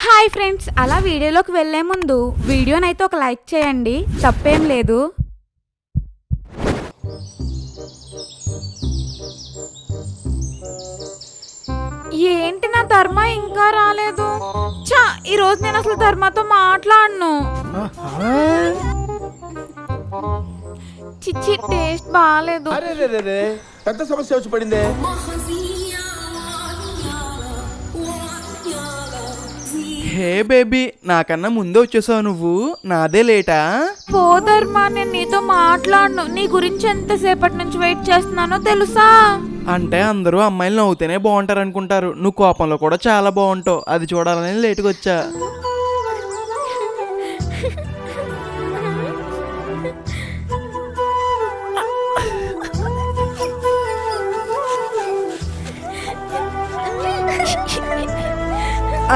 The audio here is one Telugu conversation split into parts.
హాయ్ ఫ్రెండ్స్, అలా వీడియోలోకి వెళ్ళే ముందు వీడియోనైతే ఒక లైక్ చేయండి, తప్పేం లేదు. ఏంటి నా ధర్మ ఇంకా రాలేదు? ఈరోజు నేను అసలు ధర్మతో మాట్లాడను. చిచ్చి, టేస్ట్ బాగాలేదు. పెద్ద సమస్య వచ్చి పడిందే. హే బేబీ, నాకన్నా ముందే వచ్చేసావు నువ్వు. నాదే లేటా? పో ధర్మ, నేను నీతో మాట్లాడను. నీ గురించి ఎంతసేపటి నుంచి వెయిట్ చేస్తున్నానో తెలుసా? అంటే అందరూ అమ్మాయిలు నవ్వుతేనే బాగుంటారు అనుకుంటారు. నువ్వు కోపంలో కూడా చాలా బాగుంటావు. అది చూడాలని లేటుగా వచ్చా.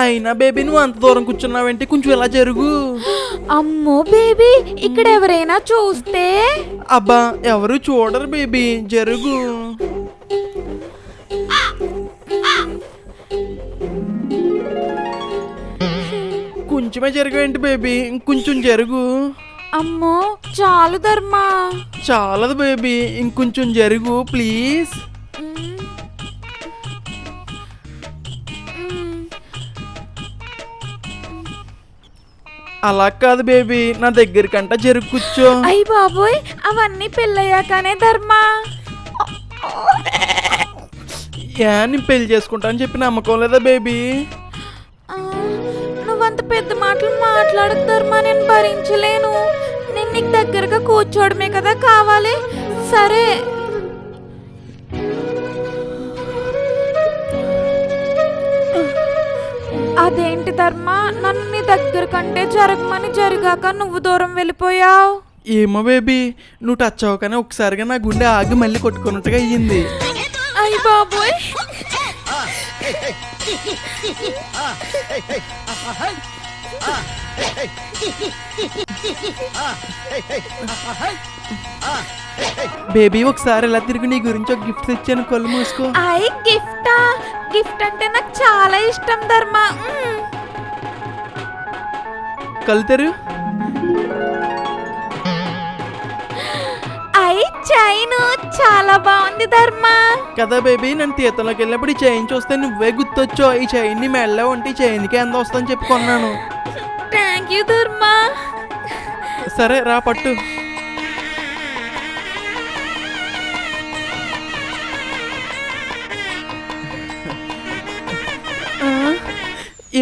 అయినా బేబీ, నువ్వు అంత దూరం కూర్చున్నావేంటి? కొంచెం ఇలా జరుగు. అమ్మో బేబీ, ఇక్కడ ఎవరైనా చూస్తే? అబ్బా, ఎవరు చూడరు బేబీ, జరుగు. కొంచెమే జరగవేంటి బేబీ, ఇంకొంచెం జరుగు. అమ్మో చాలు ధర్మ. చాలదు బేబీ, ఇంకొంచెం జరుగు ప్లీజ్. అలా కాదు బేబీ, నా దగ్గరికంట జరుగు, కూర్చో. అయ్య బాబోయ్, అవన్నీ పెళ్ళయ్యాకనే ధర్మ. నేను పెళ్లి చేసుకుంటా అని చెప్పి నమ్మకం లేదా బేబీ? నువ్వంత పెద్ద మాటలు మాట్లాడకు ధర్మ, నేను భరించలేను. నేను నీకు దగ్గరగా కూర్చోవడమే కదా కావాలి. సరే, అదేంటి ధర్మ, నన్ను నీ దగ్గర కంటే జరగమని జరిగాక నువ్వు దూరం వెళ్ళిపోయావు? ఏమో బేబీ, నువ్వు టచ్ అవ్వగానే ఒకసారిగా నా గుండె ఆగి మళ్ళీ కొట్టుకున్నట్టుగా అయ్యింది. అయ్య బాబోయ్, బేబీ ఒకసారి ఎలా తిరిగి నీ గురించి ఒక గిఫ్ట్ తెచ్చాను, కళ్ళు మూసుకో. అయ్యి గిఫ్టా? గిఫ్ట్ అంటే నాకు చాలా ఇష్టం ధర్మ. కళ్ళు తెరు. అయ్యి చైన్ చాలా బాగుంది ధర్మ. కదా బేబీ, నేను తీర్థంలోకి వెళ్ళినప్పుడు ఈ చైన్ చూస్తే నువ్వే గుర్తొచ్చో. ఈ చైన్ ని మెళ్ళ ఉంటే ఈ చైన్కి ఎంత వస్తుందని చెప్పుకున్నాను. థ్యాంక్ యూ ధర్మ. సరే రా, పట్టు.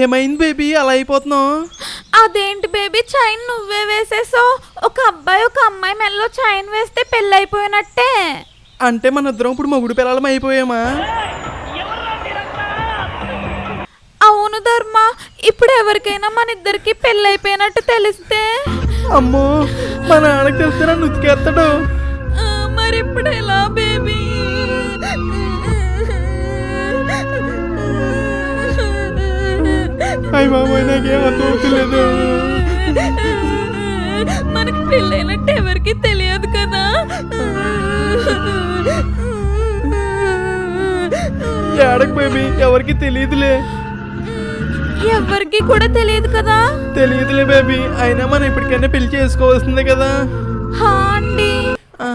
ఏమైంది బేబీ, అలా అయిపోతున్నావు? అదేంటి బేబీ, చైన్ నువ్వే వేసేసావు. ఒక అబ్బాయి ఒక అమ్మాయి మెల్లో చైన్ వేస్తే పెళ్ళి అయిపోయినట్టే. అంటే మన ఇద్దరం ఇప్పుడు మొగుడు పిల్లలం అయిపోయామా? అవును ధర్మ, ఇప్పుడు ఎవరికైనా మన ఇద్దరికి పెళ్ళి అయిపోయినట్టు తెలిస్తే? అమ్మో, మా నాన్నకి తెలిస్తే నన్ను ఉతికేస్తాడు. మరి ఇప్పుడు ఎలా బేబీ? అయ్య బాబోయ్, నాకేం అర్థం అవుతలేదు. మనకి పెళ్ళైనట్టు ఎవరికి తెలియదు కదా. ఏడకు బేబీ, ఎవరికి తెలియదులే. ఎవరికి కూడా తెలియదు కదా. తెలియదులే బేబీ, అయినా మనం ఇప్పటికైనా పెళ్లి చేసుకోవాల్సిందే కదా. హా అండి.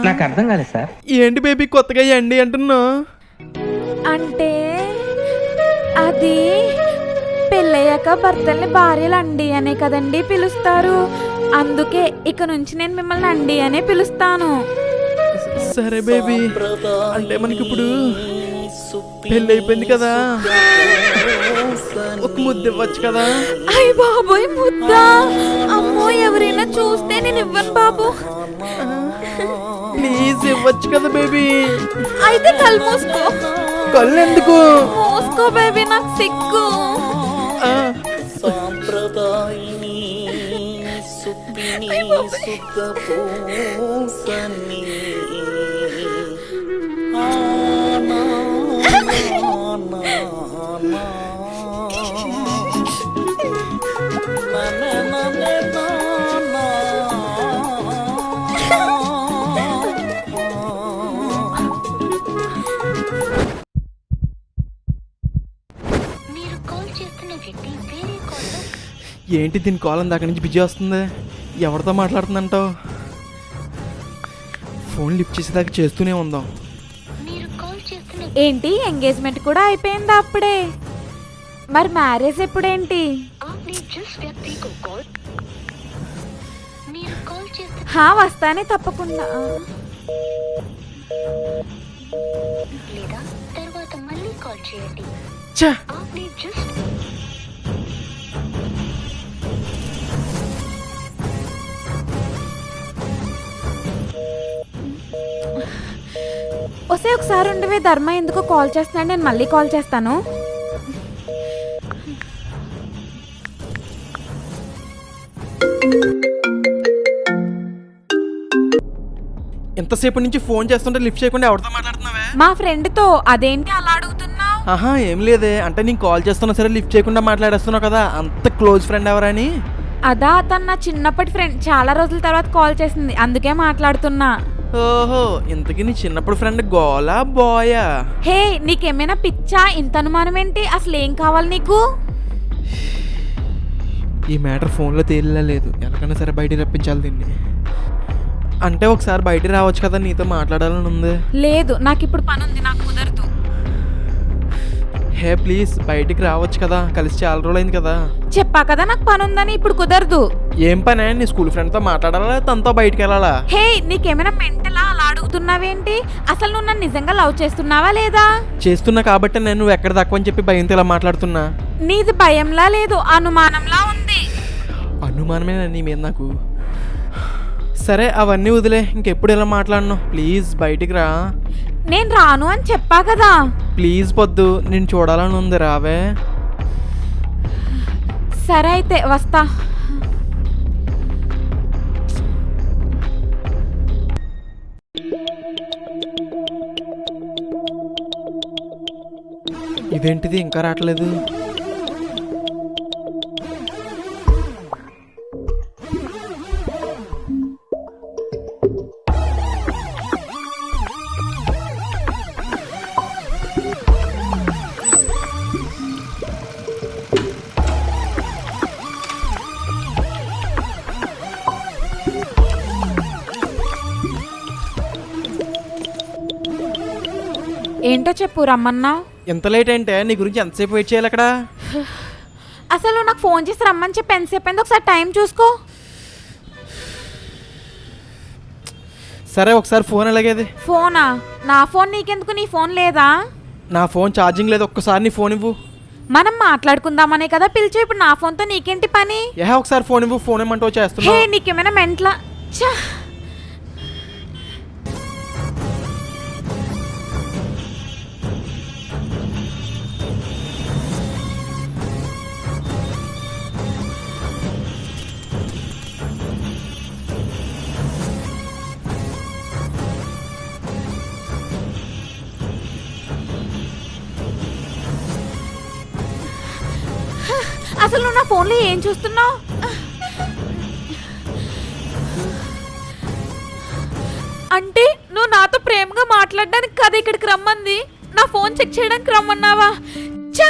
నాకు అర్థం కాలేదు సార్. ఏంటి బేబీ కొత్తగా ఎండి అంటున్నావు? అంటే అది పెళ్ళయ్యాక భర్తల్ని భార్యలు అండి అనే కదండి పిలుస్తారు. అందుకే ఇక నుంచి నేను మిమ్మల్ని అండి అనే పిలుస్తాను. సరే బేబీ, అంటే మనకి ఇప్పుడు పెళ్ళి అయిపోయింది కదా, ఒక ముద్దు ఇవ్వచ్చు కదా? అయ్య బాబోయ్, ముద్దా? అమ్మో, ఎవరైనా చూస్తే నేను ఇవ్వను బాబు. ప్లీజ్ ఇవ్వచ్చు కదా బేబీ? అయితే కళ్ళు మూసుకో. కళ్ళు ఎందుకు? మూసుకో బేబీ, నాకు సిగ్గు. సాంప్రదాయిని సుప్పిని సుఖపూసని మీరు కాల్ చేస్తున్న వ్యక్తి వేరే కాల్లో ఏంటి దీని కాల్ దాకా నుంచి బిజీ వస్తుంది? ఎవరితో మాట్లాడుతుందంటావు? ఫోన్ లిఫ్ట్ చేసేదాకా చేస్తూనే ఉందాం. ఏంటి ఎంగేజ్మెంట్ కూడా అయిపోయిందా అప్పుడే? మరి మ్యారేజ్ ఎప్పుడేంటి? హా వస్తానే తప్పకుండా. ఛా! ఒకసారి ఉండవే, ధర్మ ఎందుకో కాల్ చేస్తున్నాడు, నేను మళ్ళీ కాల్ చేస్తాను. ఎంతసేపు నుంచి ఫోన్ చేస్తుంటే లిఫ్ట్ చేయకుండా ఎవరితో మాట్లాడుతున్నావే? మా ఫ్రెండ్తో. అదేంటి అలా అడుగుతున్నావు? ఆహా ఏం లేదే, అంటే నేను కాల్ చేస్తున్నా సరే లిఫ్ట్ చేయకుండా మాట్లాడేస్తున్నావు కదా, అంత క్లోజ్ ఫ్రెండ్ ఎవరని. అదా, తను నా చిన్నప్పటి ఫ్రెండ్, చాలా రోజుల తర్వాత కాల్ చేసింది, అందుకే మాట్లాడుతున్నా. ఓహో, ఇంతకీ నీ చిన్నప్పుడు ఫ్రెండ్ గోలా బాయా? హే, నీకేమైనా పిచ్చా? ఇంత అనుమానం ఏంటి? అసలు ఏం కావాలి నీకు? ఈ మ్యాటర్ ఫోన్లో తేలిలేదు, ఎలాగైనా సరే బయటికి రప్పించాలి దీన్ని. అంటే ఒకసారి బయటికి రావచ్చు కదా, నీతో మాట్లాడాలని ఉంది. లేదు, నాకు ఇప్పుడు పని ఉంది, నాకు కుదరదు. హే ప్లీజ్ బయటికి రావచ్చు కదా, కలిసి చాలా రోజులు అయింది కదా. చెప్పా కదా నాకు పని ఉందని, ఇప్పుడు కుదరదు. ఏం పనే? నీ స్కూల్ ఫ్రెండ్తో మాట్లాడాలా, తనతో బయటికి వెళ్ళాలా? హే, నీకేమైనా మెంటలా? అలా అడుగుతున్నావేంటి? అసలు నువ్వు నన్ను నిజంగా లవ్ చేస్తున్నావా లేదా? చేస్తున్నా కాబట్టి నేను నువ్వు ఎక్కడ తక్కువ అని చెప్పి భయంతో ఇలా మాట్లాడుతున్నా. నీది భయంలా లేదు, అనుమానంలా ఉంది. అనుమానమే నీ మీద నాకు. సరే అవన్నీ వదిలే, ఇంకెప్పుడు ఇలా మాట్లాడను. ప్లీజ్ బయటికి రా. నేను రాను అని చెప్పా కదా. ప్లీజ్ పొద్దు, నేను చూడాలని ఉంది, రావే. సరే అయితే వస్తా. ఇదేంటిది ఇంకా రావట్లేదు? ఏంటో చెప్పు, రమ్మన్నావు. ఎంత లేట్ అంటే నీ గురించి ఎంతసేపు వెయిట్ చేయాలి అక్కడ? అసలు నాకు ఫోన్ చేసి రమ్మని చెప్పి ఎంతసేపు అయింది? ఒకసారి టైం చూసుకో. సరే ఒకసారి ఫోన్ ఎలాగేది? ఫోనా? నా ఫోన్ నీకెందుకు? నీ ఫోన్ లేదా? నా ఫోన్ ఛార్జింగ్ లేదు, ఒక్కసారి నీ ఫోన్ ఇవ్వు. మనం మాట్లాడుకుందామనే కదా పిలిచే, ఇప్పుడు నా ఫోన్తో నీకేంటి పని? ఒకసారి ఫోన్ ఇవ్వు, ఫోన్ ఏమంటో హే, చేస్తున్నా. నీకేమైనా మెంట్లా? ఛా! అసలు నువ్వు నా ఫోన్లో ఏం చూస్తున్నావు? అంటే నువ్వు నాతో ప్రేమగా మాట్లాడడానికి కదా ఇక్కడికి రమ్మంది? నా ఫోన్ చెక్ చేయడానికి రమ్మన్నావా? ఛా!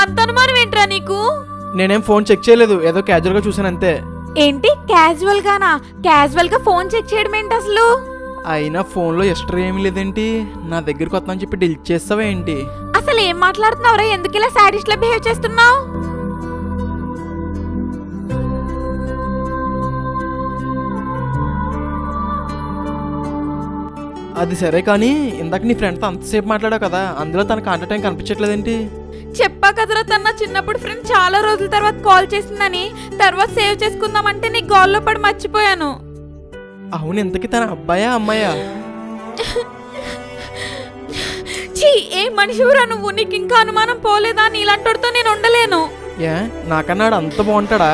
అంత అనుమానం ఏంట్రా నీకు? నేనేం ఫోన్ చెక్ చేయలేదు, ఏదో క్యాజువల్ గా చూసాను అంతే. ఏంటి క్యాజువల్ గానా? క్యాజువల్ గా ఫోన్ చెక్ చేయడం ఏంటి అసలు? అయినా ఫోన్లో హిస్టరీ ఏమి లేదేంటి? నా దగ్గరికి వస్తానని చెప్పి డిలీట్ చేస్తావా ఏంటి? అసలు ఏం మాట్లాడుతున్నావురా? ఎందుకు ఇలా సాడిస్ట్ లా బిహేవ్ చేస్తున్నావు? అది సరే కానీ ఇందాక నీ ఫ్రెండ్తో అంతసేపు మాట్లాడావు కదా, అందులో తన కాంటాక్ట్ టైం కనిపించట్లేదేంటి? చెప్పా కదరా, తన చిన్నప్పుడు ఫ్రెండ్ చాలా రోజుల తర్వాత కాల్ చేసిందని. తర్వాత సేవ్ చేసుకుందామంటే నీ గోల్లో పడి మర్చిపోయాను. అవును, ఇంతకీ తన అబ్బాయా అమ్మాయా? ఛీ, ఏ మనిషివురా నువ్వు? నీకు ఇంకా అనుమానం పోలేదా? నీలాంటితో నేను ఉండలేను. ఏ నాకన్నాడు అంత బాగుంటాడా?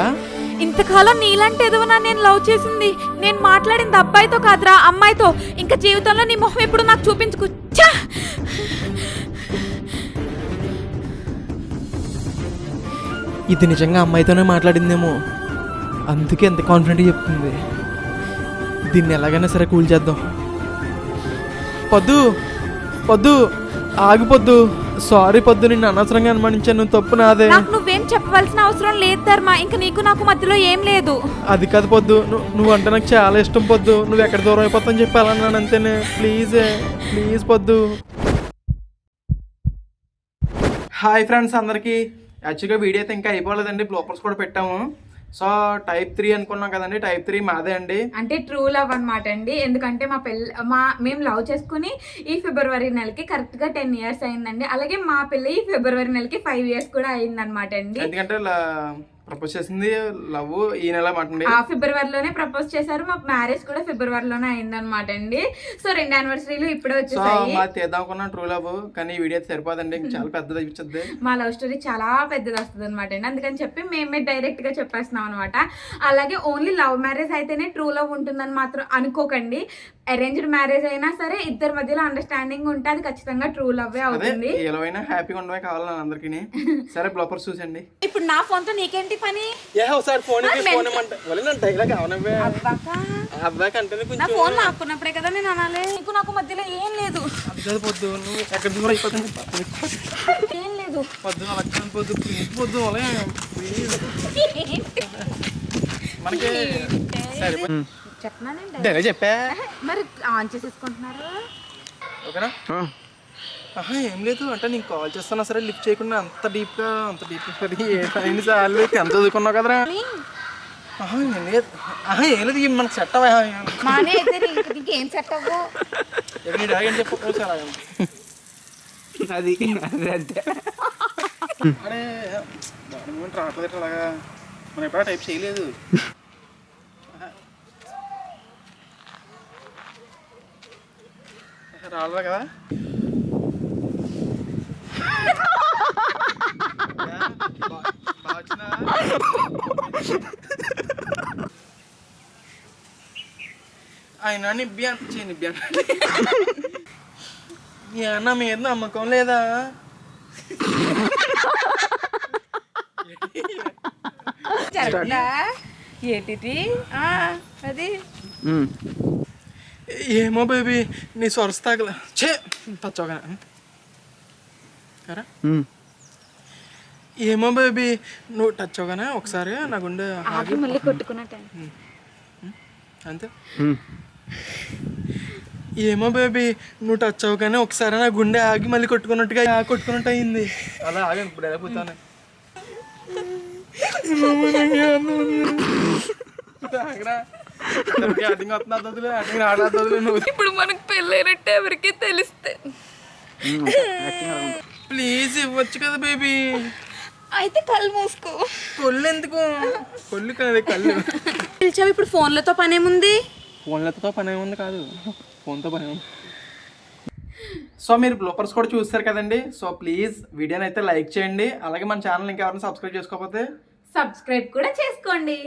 ఇంతకాలం నీలాంటి ఎదువనా నేను లవ్ చేసింది? నేను మాట్లాడింది అబ్బాయితో కాదురా, అమ్మాయితో. ఇంకా జీవితంలో నీ మొహం ఎప్పుడు నాకు చూపించుకు. ఛా! ఇది నిజంగా అమ్మాయితోనే మాట్లాడిందేమో, అందుకే ఎంత కాన్ఫిడెంట్గా చెప్తుంది. దీన్ని ఎలాగైనా సరే కూల్ చేద్దాం. పొద్దు పొద్దు ఆగిపోద్దు. సారీ పొద్దు, నిన్ను అనవసరంగా అనుమానించాను, తప్పు నాదే. నాకు నువ్వేం చెప్పవలసిన అవసరం లేదు ధర్మ. ఇంక నీకు నాకు మధ్యలో ఏం లేదు. అది కాదు పొద్దు, నువ్వు అంటే నాకు చాలా ఇష్టం పొద్దు. నువ్వు ఎక్కడ దూరం అయిపోతావు చెప్పాలన్నాను అంతేనే. ప్లీజ్ ప్లీజ్ పొద్దు. హాయ్ ఫ్రెండ్స్ అందరికీ. యాక్చువల్గా వీడియో అయితే ఇంకా అయిపోలేదండి, బ్లోపర్స్ కూడా పెట్టాము. సో టైప్ 3 అనుకున్నాం కదండి, టైప్ 3 మాదే అండి. అంటే ట్రూ లవ్ అనమాట అండి. ఎందుకంటే మేము లవ్ చేసుకుని ఈ ఫిబ్రవరి నెలకి కరెక్ట్గా 10 years అయిందండి. అలాగే మా పెళ్ళి ఈ ఫిబ్రవరి నెలకి 5 years కూడా అయిందనమాట అండి. ఎందుకంటే ప్రపోజ్ చేసింది లవ్ ఈ నెల మాట. ఆ ఫిబ్రవరిలోనే ప్రపోజ్ చేశారు. మాకు మ్యారేజ్ కూడా ఫిబ్రవరిలోనే అయిందనమాట అండి. సో 2 anniversaryలు ఇప్పుడే వచ్చేసాయి. మా తీద్దాం అనుకున్నాం ట్రూ లవ్, కానీ ఈ వీడియో సరిపోదండి, చాలా పెద్దది అనిపించద్ది. మా లవ్ స్టోరీ చాలా పెద్దది వస్తుంది అనమాట అండి. అందుకని చెప్పి మేమే డైరెక్ట్ గా చెప్పేస్తున్నాం అనమాట. అలాగే ఓన్లీ లవ్ మ్యారేజ్ అయితేనే ట్రూ లవ్ ఉంటుందని మాత్రం అనుకోకండి. అరేంజ్డ్ మ్యారేజ్ అయినా సరే ఇద్దరి మధ్యలో అండర్స్టాండింగ్ ఉంటే అది ఖచ్చితంగా ట్రూ లవ్ అవుతుంది. ఏమైనా హ్యాపీగా ఉండవే కావాలి అందరికి. సరే బ్లోపర్స్ చూసండి. ఇప్పుడు నా ఫోన్ తో నీకేంటి పని? నా ఫోన్ లాక్కున్నప్పుడే కదా నేను అనాలి. నీకు నాకు మధ్యలో ఏం లేదు. పొద్దు నువ్వు ఎక్కడ దూరం అయిపోతుంది ఏం లేదు. పొద్దు పొద్దు పొద్దు మనకి చెప్పనా చెప్పా మరి ఆన్ చేసేసుకుంటున్నారు. ఓకేనా? ఏం లేదు అంటే నేను కాల్ చేస్తున్నా సరే లిఫ్ట్ చేయకుండా అంత డీప్గా ఎన్నిసార్లు ఎంత చదువుకున్నావు కదరా. ఏం లేదు మనకు సెట్ అవ్వ ఏం సెట్ అవ్వు చెప్పు సార్ అది అంతే. అరే రావట్లేదు అలాగా, మనం ఎప్పుడా టైప్ చేయలేదు. రాలరా కదా. అయినా నిబ్బియా మీద నమ్మకం లేదా? ఏంటి అది? ఏమో బేబీ నీ సొరస తాగల పచ్చోగా. ఏమో బేబీ నువ్వు టచ్ అవగానే ఒకసారి నా గుండె మళ్ళీ కొట్టుకున్నట్టు అంతే. ఏమో బేబీ నువ్వు టచ్ అవగానే ఒకసారి నా గుండె ఆగి మళ్ళీ కొట్టుకున్నట్టు అయింది. అలా ఆగాను ఇప్పుడు ఎలా పోతాను. ఇప్పుడు మనకు పెళ్ళైనట్టు ఎవరికి తెలిస్తే ప్లీజ్ ఇవ్వచ్చు కదా బేబీ. అయితే కళ్ళు మూసుకో. కొల్లు ఎందుకు? కొల్లు కదా కళ్ళు. పిలిచావు. ఇప్పుడు ఫోన్లతో పనేముంది? ఫోన్లతో పని ఏముంది కాదు, ఫోన్తో పని ఏముంది. సో మీరు బ్లోపర్స్ కూడా చూస్తారు కదండి. సో ప్లీజ్ వీడియోని అయితే లైక్ చేయండి. అలాగే మన ఛానల్ ఇంకా ఎవరైనా సబ్స్క్రైబ్ చేసుకోకపోతే సబ్స్క్రైబ్ కూడా చేసుకోండి.